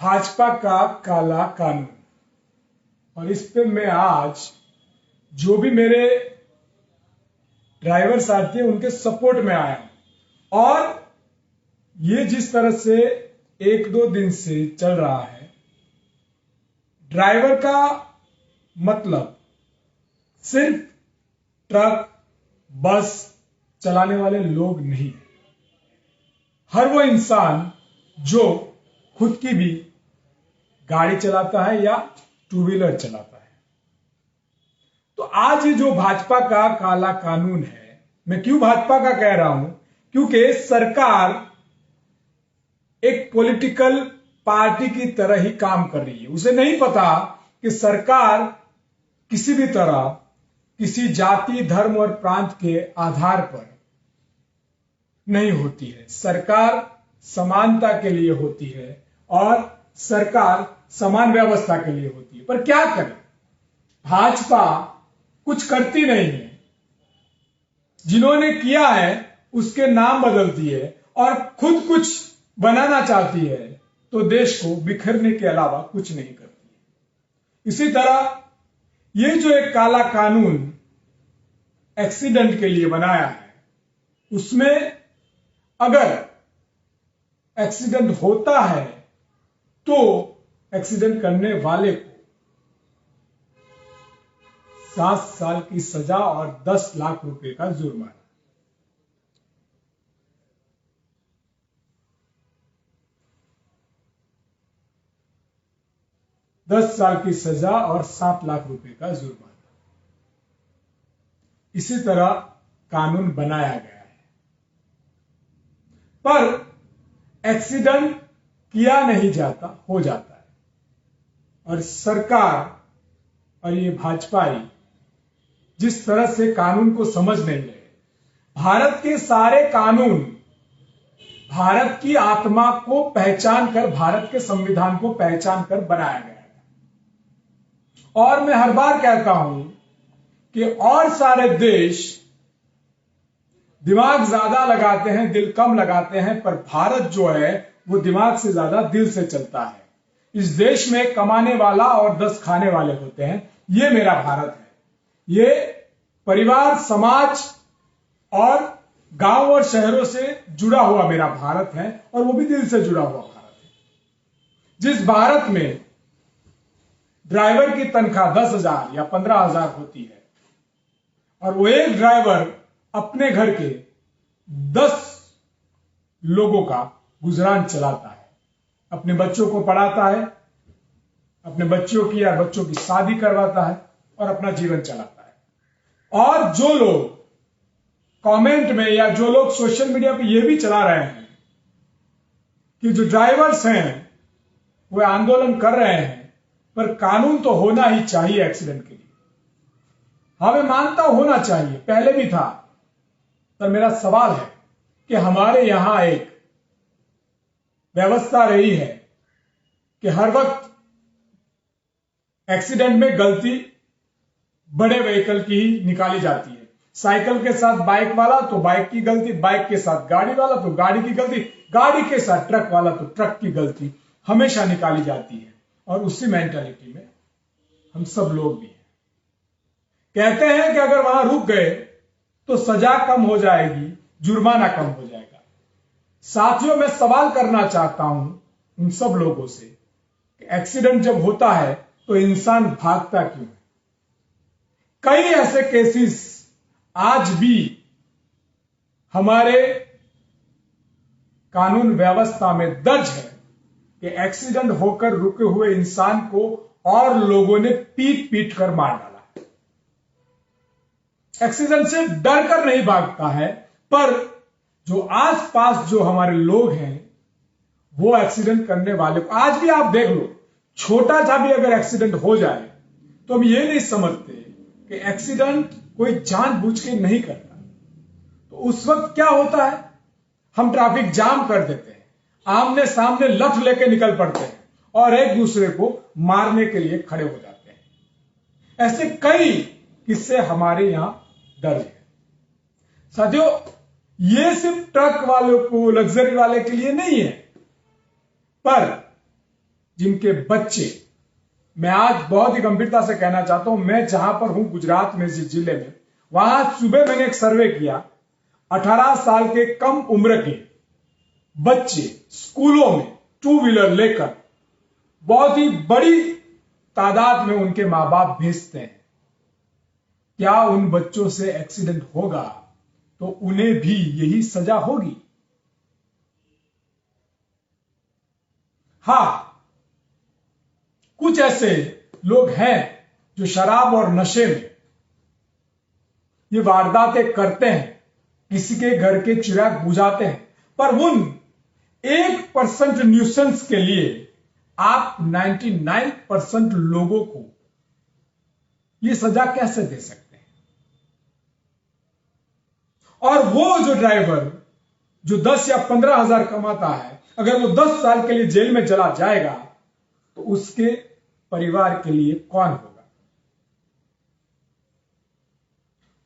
भाजपा का काला कानून। और इस पे मैं आज जो भी मेरे ड्राइवर साथी हैं उनके सपोर्ट में आया हूं। और ये जिस तरह से 1-2 दिन से चल रहा है, ड्राइवर का मतलब सिर्फ ट्रक बस चलाने वाले लोग नहीं, हर वो इंसान जो खुद की भी गाड़ी चलाता है या टू व्हीलर चलाता है। तो आज ये जो भाजपा का काला कानून है, मैं क्यों भाजपा का कह रहा हूं, क्योंकि सरकार एक पॉलिटिकल पार्टी की तरह ही काम कर रही है। उसे नहीं पता कि सरकार किसी भी तरह किसी जाति, धर्म और प्रांत के आधार पर नहीं होती है। सरकार समानता के लिए होती है और सरकार समान व्यवस्था के लिए होती है। पर क्या करें, भाजपा कुछ करती नहीं है। जिन्होंने किया है उसके नाम बदल दिए और खुद कुछ बनाना चाहती है तो देश को बिखरने के अलावा कुछ नहीं करती है। इसी तरह ये जो एक काला कानून एक्सीडेंट के लिए बनाया है, उसमें अगर एक्सीडेंट होता है तो एक्सीडेंट करने वाले को 7 साल की सजा और 10 लाख रुपए का जुर्माना। दस साल की सजा और 7 लाख रुपए का जुर्माना। इसी तरह कानून बनाया गया है। पर एक्सीडेंट किया नहीं जाता, हो जाता है। और सरकार और ये भाजपाई जिस तरह से कानून को समझ नहीं रहे, भारत के सारे कानून भारत की आत्मा को पहचान कर, भारत के संविधान को पहचान कर बनाया गया है। और मैं हर बार कहता हूं कि और सारे देश दिमाग ज्यादा लगाते हैं, दिल कम लगाते हैं, पर भारत जो है वो दिमाग से ज्यादा दिल से चलता है। इस देश में कमाने वाला और 10 खाने वाले होते हैं। ये मेरा भारत है। ये परिवार, समाज और गांव और शहरों से जुड़ा हुआ मेरा भारत है, और वो भी दिल से जुड़ा हुआ भारत है। जिस भारत में ड्राइवर की तनख्वाह 10,000 या 15,000 होती है और वो एक ड्राइवर अपने घर के 10 लोगों का गुजरान चलाता है, अपने बच्चों को पढ़ाता है, अपने बच्चों की या बच्चों की शादी करवाता है और अपना जीवन चलाता है। और जो लोग कमेंट में या जो लोग सोशल मीडिया पे ये भी चला रहे हैं कि जो ड्राइवर्स हैं वो आंदोलन कर रहे हैं, पर कानून तो होना ही चाहिए एक्सीडेंट के लिए। हाँ, मैं मानता हूं होना चाहिए, पहले भी था। पर मेरा सवाल है कि हमारे यहां एक व्यवस्था रही है कि हर वक्त एक्सीडेंट में गलती बड़े व्हीकल की ही निकाली जाती है। साइकिल के साथ बाइक वाला तो बाइक की गलती, बाइक के साथ गाड़ी वाला तो गाड़ी की गलती, गाड़ी के साथ ट्रक वाला तो ट्रक की गलती हमेशा निकाली जाती है। और उसी मेंटालिटी में हम सब लोग भी हैं। कहते हैं कि अगर वहां रुक गए तो सजा कम हो जाएगी, जुर्माना कम हो जाएगा। साथियों, मैं सवाल करना चाहता हूं उन सब लोगों से कि एक्सीडेंट जब होता है तो इंसान भागता क्यों है? कई ऐसे केसेस आज भी हमारे कानून व्यवस्था में दर्ज है कि एक्सीडेंट होकर रुके हुए इंसान को और लोगों ने पीट पीट कर मार डाला। एक्सीडेंट से डर कर नहीं भागता है, पर जो आसपास जो हमारे लोग हैं वो एक्सीडेंट करने वाले को, आज भी आप देख लो, छोटा सा भी अगर एक्सीडेंट हो जाए तो हम ये नहीं समझते कि एक्सीडेंट कोई जानबूझ के नहीं करता। तो उस वक्त क्या होता है, हम ट्रैफिक जाम कर देते हैं, आमने सामने लठ लेके निकल पड़ते हैं और एक दूसरे को मारने के लिए खड़े हो जाते हैं। ऐसे कई किस्से हमारे यहां दर्ज है। साथियों, ये सिर्फ ट्रक वालों को, लग्जरी वाले के लिए नहीं है, पर जिनके बच्चे, मैं आज बहुत ही गंभीरता से कहना चाहता हूं, मैं जहां पर हूं गुजरात में, जिस जिले में, वहां सुबह मैंने एक सर्वे किया, 18 साल के कम उम्र के बच्चे स्कूलों में टू व्हीलर लेकर बहुत ही बड़ी तादाद में उनके मां बाप भेजते हैं। क्या उन बच्चों से एक्सीडेंट होगा तो उन्हें भी यही सजा होगी? हां, कुछ ऐसे लोग हैं जो शराब और नशे में ये वारदातें करते हैं, किसी के घर के चिराग बुझाते हैं, पर उन 1% न्यूसेंस के लिए आप 99% लोगों को ये सजा कैसे दे सकते हैं? और वो जो ड्राइवर जो 10 या 15 हजार कमाता है, अगर वो 10 साल के लिए जेल में चला जाएगा तो उसके परिवार के लिए कौन होगा?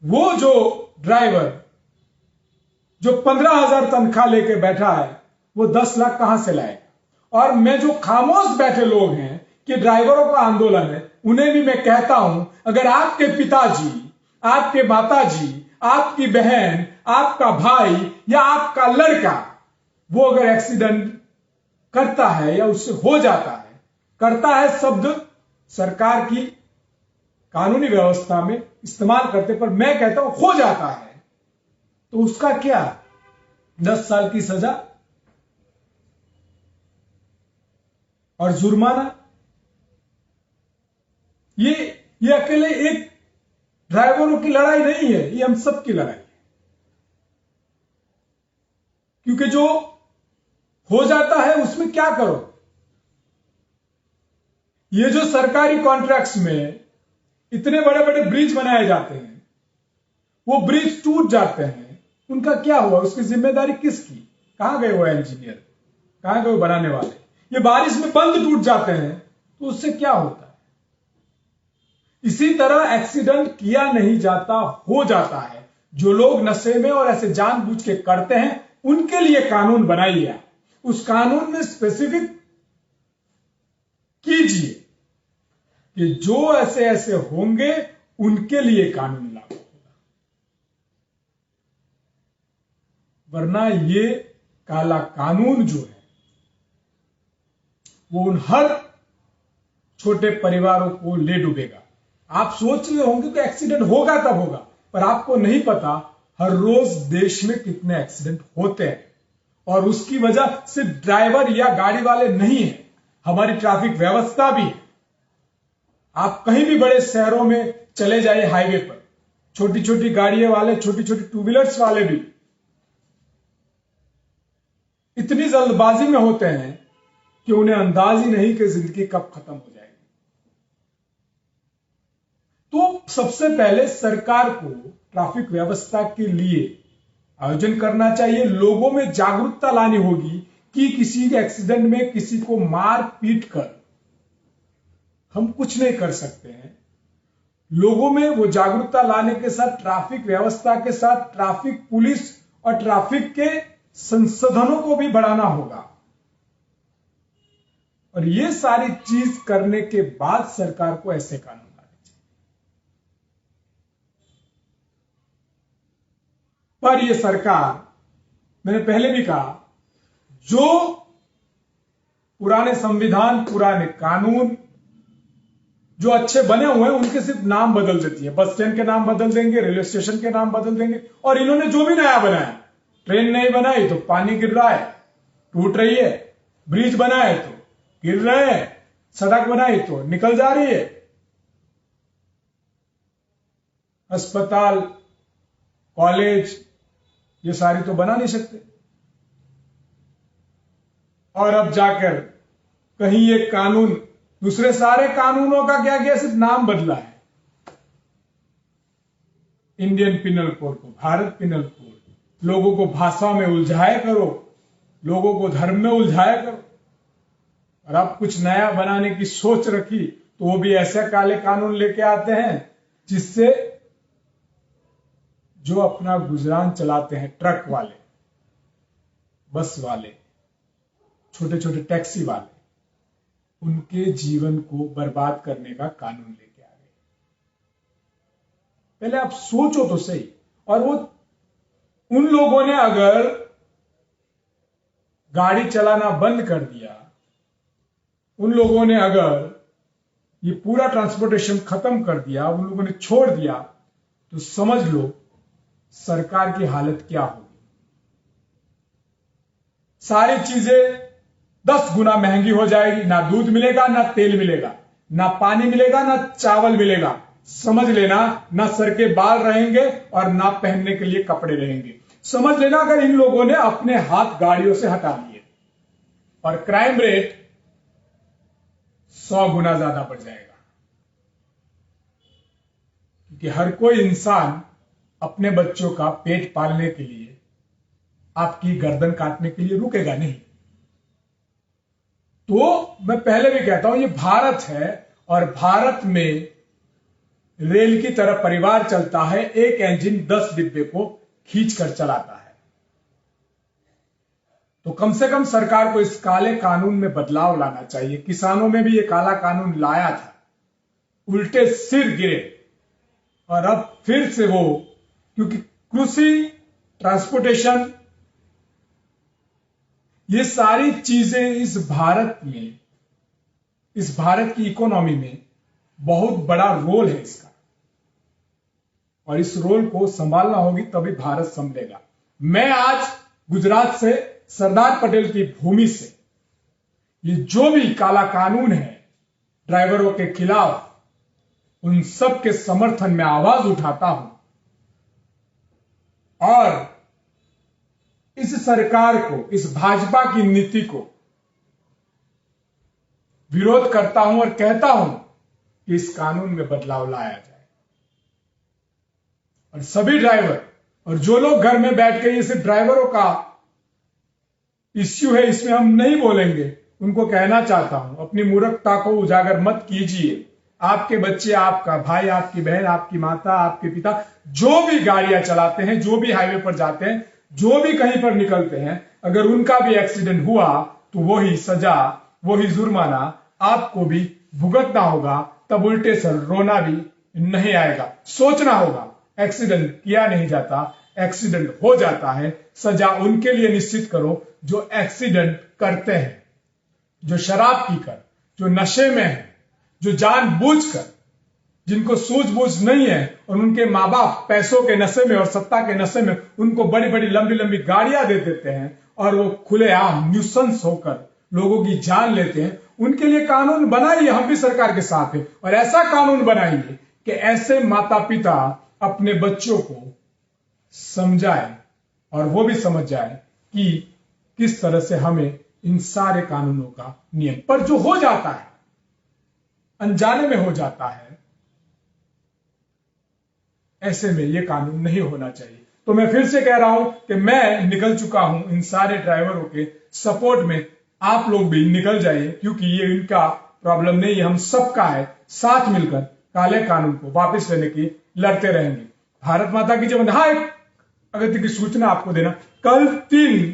वो जो ड्राइवर जो 15,000 तनख्वाह लेके बैठा है, वो 10 लाख कहां से लाएगा? और मैं जो खामोश बैठे लोग हैं कि ड्राइवरों का आंदोलन है, उन्हें भी मैं कहता हूं, अगर आपके पिताजी, आपके माताजी, आपकी बहन, आपका भाई या आपका लड़का वो अगर एक्सीडेंट करता है या उससे हो जाता है, करता है शब्द सरकार की कानूनी व्यवस्था में इस्तेमाल करते, पर मैं कहता हूं हो जाता है, तो उसका क्या? 10 साल की सजा और जुर्माना। ये अकेले एक ड्राइवरों की लड़ाई नहीं है, ये हम सब की लड़ाई है। क्योंकि जो हो जाता है उसमें क्या करो? ये जो सरकारी कॉन्ट्रैक्ट्स में इतने बड़े बड़े ब्रिज बनाए जाते हैं, वो ब्रिज टूट जाते हैं, उनका क्या हुआ? उसकी जिम्मेदारी किसकी? कहां गए वो इंजीनियर? कहां गए वो बनाने वाले? ये बारिश में बंद टूट जाते हैं तो उससे क्या होता है? इसी तरह एक्सीडेंट किया नहीं जाता, हो जाता है। जो लोग नशे में और ऐसे जानबूझ के करते हैं, उनके लिए कानून बनाइए। उस कानून में स्पेसिफिक कीजिए कि जो ऐसे ऐसे होंगे उनके लिए कानून लागू होगा, वरना ये काला कानून जो है वो उन हर छोटे परिवारों को ले डूबेगा। आप सोच रहे होंगे कि एक्सीडेंट होगा तब होगा, पर आपको नहीं पता हर रोज देश में कितने एक्सीडेंट होते हैं। और उसकी वजह सिर्फ ड्राइवर या गाड़ी वाले नहीं है, हमारी ट्रैफिक व्यवस्था भी है। आप कहीं भी बड़े शहरों में चले जाइए, हाईवे पर छोटी छोटी गाड़ियों वाले, छोटी छोटी टू व्हीलर्स वाले भी इतनी जल्दबाजी में होते हैं कि उन्हें अंदाज ही नहीं कि जिंदगी कब खत्म हो जाएगी। तो सबसे पहले सरकार को ट्रैफिक व्यवस्था के लिए आयोजन करना चाहिए, लोगों में जागरूकता लानी होगी कि किसी के एक्सीडेंट में किसी को मार पीट कर हम कुछ नहीं कर सकते हैं। लोगों में वो जागरूकता लाने के साथ, ट्रैफिक व्यवस्था के साथ, ट्रैफिक पुलिस और ट्रैफिक के संसाधनों को भी बढ़ाना होगा। और ये सारी चीज करने के बाद सरकार को ऐसे कानून लाने चाहिए। पर ये सरकार, मैंने पहले भी कहा, जो पुराने संविधान, पुराने कानून जो अच्छे बने हुए हैं उनके सिर्फ नाम बदल देती है। बस स्टैंड के नाम बदल देंगे, रेलवे स्टेशन के नाम बदल देंगे, और इन्होंने जो भी नया बनाया, ट्रेन नहीं बनाई तो पानी गिर रहा है, टूट रही है, ब्रिज बनाए तो गिर रहे हैं, सड़क बनाई तो निकल जा रही है, अस्पताल, कॉलेज, ये सारी तो बना नहीं सकते। और अब जाकर कहीं ये कानून, दूसरे सारे कानूनों का क्या किया, सिर्फ नाम बदला है। इंडियन पिनल कोड को भारत पिनल कोड, लोगों को भाषा में उलझाया करो, लोगों को धर्म में उलझाया करो। और अब कुछ नया बनाने की सोच रखी तो वो भी ऐसे काले कानून लेके आते हैं जिससे जो अपना गुजरान चलाते हैं, ट्रक वाले, बस वाले, छोटे छोटे टैक्सी वाले, उनके जीवन को बर्बाद करने का कानून लेके आ गए। पहले आप सोचो तो सही। और वो उन लोगों ने अगर गाड़ी चलाना बंद कर दिया, उन लोगों ने अगर ये पूरा ट्रांसपोर्टेशन खत्म कर दिया, उन लोगों ने छोड़ दिया, तो समझ लो सरकार की हालत क्या होगी। सारी चीजें 10 गुना महंगी हो जाएगी। ना दूध मिलेगा, ना तेल मिलेगा, ना पानी मिलेगा, ना चावल मिलेगा। समझ लेना, ना सर के बाल रहेंगे और ना पहनने के लिए कपड़े रहेंगे। समझ लेना अगर इन लोगों ने अपने हाथ गाड़ियों से हटा लिए, और क्राइम रेट 100 गुना ज्यादा बढ़ जाएगा। क्योंकि हर कोई इंसान अपने बच्चों का पेट पालने के लिए आपकी गर्दन काटने के लिए रुकेगा नहीं। तो मैं पहले भी कहता हूं, ये भारत है और भारत में रेल की तरह परिवार चलता है। एक इंजन 10 डिब्बे को खींच कर चलाता है। तो कम से कम सरकार को इस काले कानून में बदलाव लाना चाहिए। किसानों में भी ये काला कानून लाया था, उल्टे सिर गिरे, और अब फिर से वो, क्योंकि कृषि, ट्रांसपोर्टेशन, ये सारी चीजें इस भारत में, इस भारत की इकोनॉमी में बहुत बड़ा रोल है इसका, और इस रोल को संभालना होगी तभी भारत संभलेगा। मैं आज गुजरात से, सरदार पटेल की भूमि से, ये जो भी काला कानून है ड्राइवरों के खिलाफ, उन सब के समर्थन में आवाज उठाता हूं और इस सरकार को, इस भाजपा की नीति को विरोध करता हूं और कहता हूं कि इस कानून में बदलाव लाया जाए। और सभी ड्राइवर, और जो लोग घर में बैठ के, ये सिर्फ ड्राइवरों का इश्यू है, इसमें हम नहीं बोलेंगे, उनको कहना चाहता हूं, अपनी मूर्खता को उजागर मत कीजिए। आपके बच्चे, आपका भाई, आपकी बहन, आपकी माता, आपके पिता, जो भी गाड़ियां चलाते हैं, जो भी हाईवे पर जाते हैं, जो भी कहीं पर निकलते हैं, अगर उनका भी एक्सीडेंट हुआ तो वही सजा, वही जुर्माना आपको भी भुगतना होगा। तब उल्टे सर रोना भी नहीं आएगा। सोचना होगा, एक्सीडेंट किया नहीं जाता, एक्सीडेंट हो जाता है। सजा उनके लिए निश्चित करो जो एक्सीडेंट करते हैं, जो शराब पीकर, जो नशे में है, जो जानबूझकर, जिनको सूझबूझ नहीं है, और उनके माँ बाप पैसों के नशे में और सत्ता के नशे में उनको बड़ी बड़ी लंबी लंबी गाड़ियां दे देते हैं, और वो खुलेआम न्यूसेंस होकर लोगों की जान लेते हैं। उनके लिए कानून बनाइए, हम भी सरकार के साथ हैं, और ऐसा कानून बनाइए कि ऐसे माता पिता अपने बच्चों को समझाए और वो भी समझ जाए कि किस तरह से हमें इन सारे कानूनों का नियम पर जो हो जाता है, अनजाने में हो जाता है, ऐसे में ये कानून नहीं होना चाहिए। तो मैं फिर से कह रहा हूं कि मैं निकल चुका हूं इन सारे ड्राइवरों के सपोर्ट में। आप लोग भी निकल जाइए, क्योंकि ये इनका प्रॉब्लम नहीं है, हम सबका है। साथ मिलकर काले कानून को वापस लेने की लड़ते रहेंगे। भारत माता की जय। हाँ, एक अगत्य की सूचना आपको देना, कल 3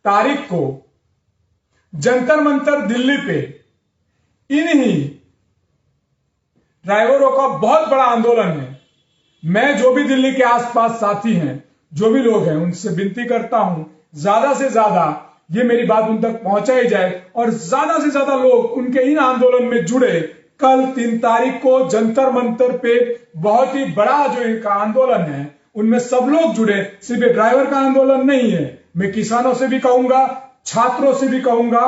तारीख को जंतर मंतर दिल्ली पे इन्हीं ड्राइवरों का बहुत बड़ा आंदोलन है। मैं जो भी दिल्ली के आसपास साथी हैं, जो भी लोग हैं, उनसे विनती करता हूं ज्यादा से ज्यादा ये मेरी बात उन तक पहुंचाई जाए और ज्यादा से ज्यादा लोग उनके इन आंदोलन में जुड़े। कल 3 तारीख को जंतर मंतर पे बहुत ही बड़ा जो इनका आंदोलन है, उनमें सब लोग जुड़े। सिर्फ ड्राइवर का आंदोलन नहीं है, मैं किसानों से भी कहूंगा, छात्रों से भी कहूंगा,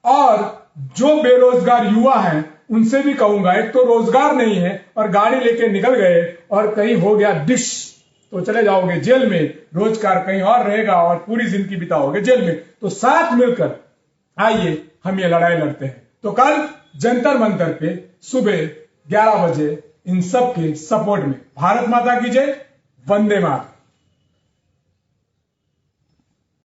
और जो बेरोजगार युवा हैं उनसे भी कहूंगा। एक तो रोजगार नहीं है और गाड़ी लेके निकल गए और कहीं हो गया डिश, तो चले जाओगे जेल में, रोजगार कहीं और रहेगा और पूरी जिंदगी बिताओगे जेल में। तो साथ मिलकर आइए हम ये लड़ाई लड़ते हैं। तो कल जंतर मंतर पे सुबह 11 बजे इन सब के सपोर्ट में। भारत माता की जय, वंदे मातरम।